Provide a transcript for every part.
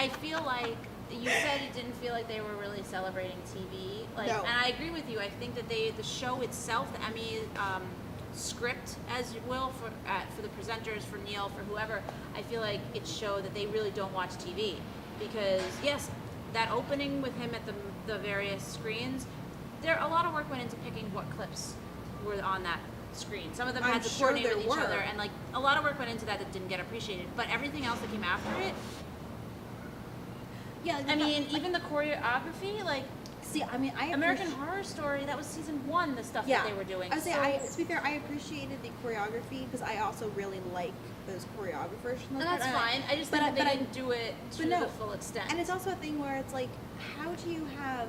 I feel like you said you didn't feel like they were really celebrating TV. Like, No. And I agree with you. I think that the show itself, the Emmy script, as you will, for the presenters, for Neil, for whoever, I feel like it showed that they really don't watch TV. Because, yes, that opening with him at the various screens, a lot of work went into picking what clips were on that screen. Some of them had to coordinate with each other, and like a lot of work went into that didn't get appreciated. But everything else that came after it, yeah. I mean, even the choreography, like. See, I mean, American Horror Story, that was season 1, the stuff that they were doing. I would say, to be fair, I appreciated the choreography because I also really like those choreographers. And that's fine. I just think that they didn't do it to the full extent. And it's also a thing where it's like, how do you have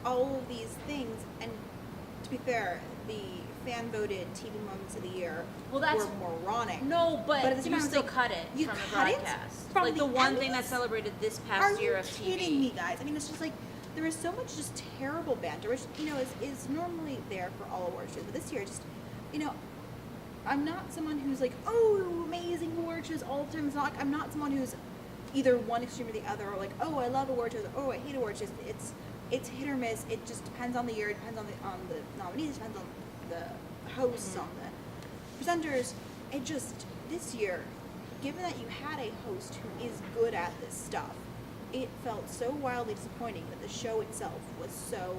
all of these things? And to be fair, the fan-voted TV moments of the year were moronic. No, but at the same you time, still like, cut it you from the cut it broadcast. from like the the one Emmys? thing that celebrated this past year of TV. Are you kidding me, guys? I mean, it's just like, there is so much just terrible banter, which, is normally there for all award shows. But this year, just, I'm not someone who's like, oh, amazing award shows all the time. It's not like, I'm not someone who's either one extreme or the other, or like, oh, I love award shows, or oh, I hate award shows. It's hit or miss. It just depends on the year. It depends on the nominees. It depends on the hosts, on the presenters. It just, this year, given that you had a host who is good at this stuff, it felt so wildly disappointing that the show itself was so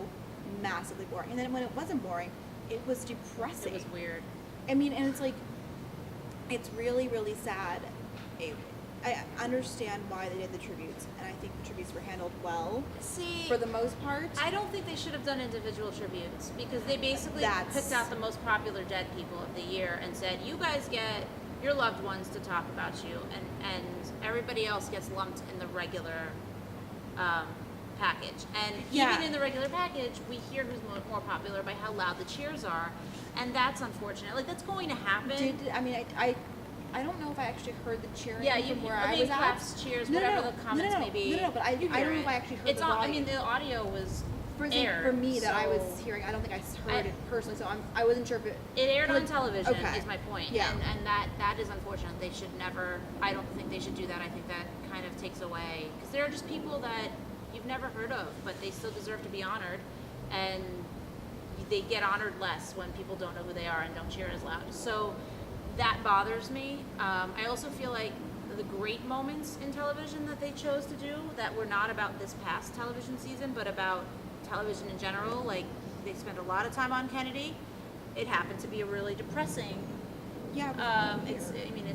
massively boring. And then when it wasn't boring, it was depressing. It was weird. I mean, and it's like, it's really, really sad. I understand why they did the tributes, and I think the tributes were handled well. See, for the most part. I don't think they should have done individual tributes because they basically picked out the most popular dead people of the year and said, you guys get your loved ones to talk about you, and everybody else gets lumped in the regular package. And even in the regular package, we hear who's more popular by how loud the cheers are, and that's unfortunate. Like, that's going to happen. I don't know if I actually heard the cheering from where I was at. Claps, cheers, whatever the comments may be. No, but I don't know if I actually heard the volume. I mean, the audio was aired. For me, that I was hearing, I don't think I heard it personally, so I wasn't sure if it... It aired on television, is my point. Yeah. And that is unfortunate. They should never... I don't think they should do that. I think that kind of takes away... Because there are just people that you've never heard of, but they still deserve to be honored. And they get honored less when people don't know who they are and don't cheer as loud. So that bothers me. I also feel like the great moments in television that they chose to do that were not about this past television season, but about television in general, like they spent a lot of time on Kennedy. It happened to be a really depressing. It's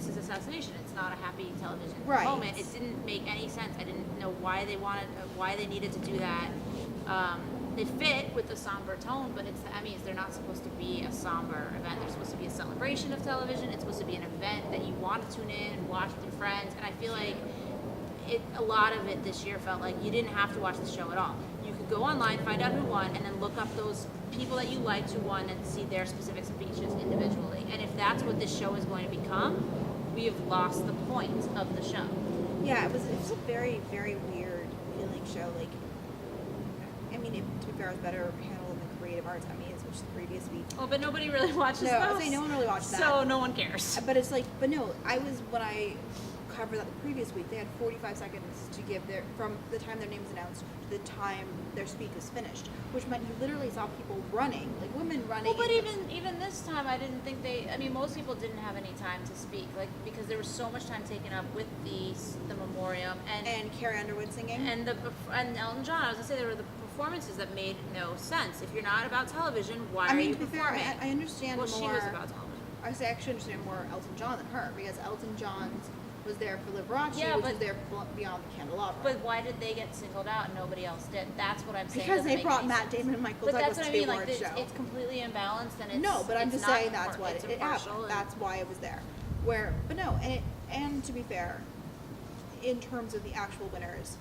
his assassination. It's not a happy television moment. It didn't make any sense. I didn't know why they needed to do that. They fit with the somber tone, but it's the Emmys. They're not supposed to be a somber event. They're supposed to be a celebration of television. It's supposed to be an event that you want to tune in and watch with your friends. And I feel like a lot of it this year felt like you didn't have to watch the show at all. You could go online, find out who won, and then look up those people that you liked who won and see their specific speeches individually. And if that's what this show is going to become, we have lost the point of the show. Yeah, it was a very, very weird feeling show. Like, I mean, to be fair, it was better handled in the Creative Arts Emmys, which is the previous week. Oh, but nobody really watches those. No, I was saying no one really watched that. So no one cares. But it's like, when I covered that the previous week, they had 45 seconds to give from the time their name was announced to the time their speak was finished, which meant you literally saw people running, like women running. Well, but even this time, I didn't think most people didn't have any time to speak, like, because there was so much time taken up with the memoriam and Carrie Underwood singing and Elton John. I was gonna say there were the performances that made no sense. If you're not about television, why are you performing? Fair, I understand more. Well, she was about television. I actually understand more Elton John than her, because Elton John was there for Liberace, which was there Beyond the Candelabra. But why did they get singled out and nobody else did? That's what I'm saying. Because they brought Matt Damon and Michael Douglas to the award show. It's completely imbalanced, and I'm just saying that's what it happened. That's why it was there. And to be fair, in terms of the actual winners,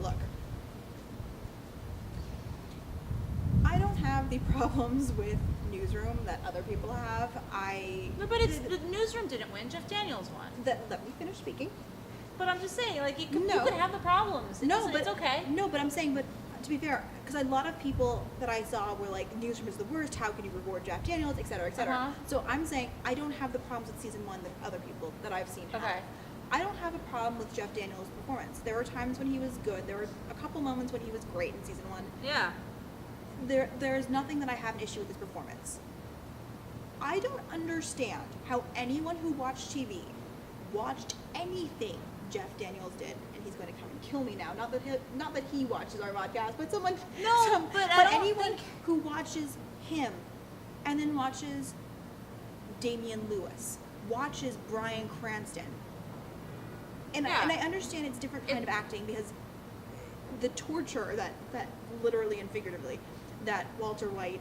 look. I don't have the problems with Newsroom that other people have. No, but the Newsroom didn't win. Jeff Daniels won. Let me finish speaking. But I'm just saying, like, you could have the problems. It's okay. No, but I'm saying, but to be fair, because a lot of people that I saw were like, Newsroom is the worst. How can you reward Jeff Daniels, et cetera, et cetera. So I'm saying I don't have the problems with season one that other people that I've seen have. Okay. I don't have a problem with Jeff Daniels' performance. There were times when he was good. There were a couple moments when he was great in season 1. Yeah. There's nothing that I have an issue with his performance. I don't understand how anyone who watched TV watched anything Jeff Daniels did, and he's going to come and kill me now. Not that he watches our podcast, but someone. No, but I don't anyone think... who watches him, and then watches Damian Lewis, watches Bryan Cranston, and I understand it's different kind of acting because the torture that literally and figuratively that Walter White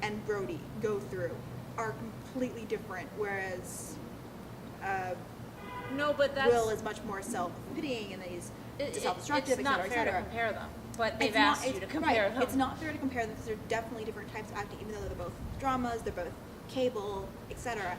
and Brody go through are completely different, whereas no, but that's... Will is much more self-pitying and he's self-destructive, it's not fair to compare them, but they've asked you to compare them. It's not fair to compare them because they're definitely different types of acting, even though they're both dramas, they're both cable, etc.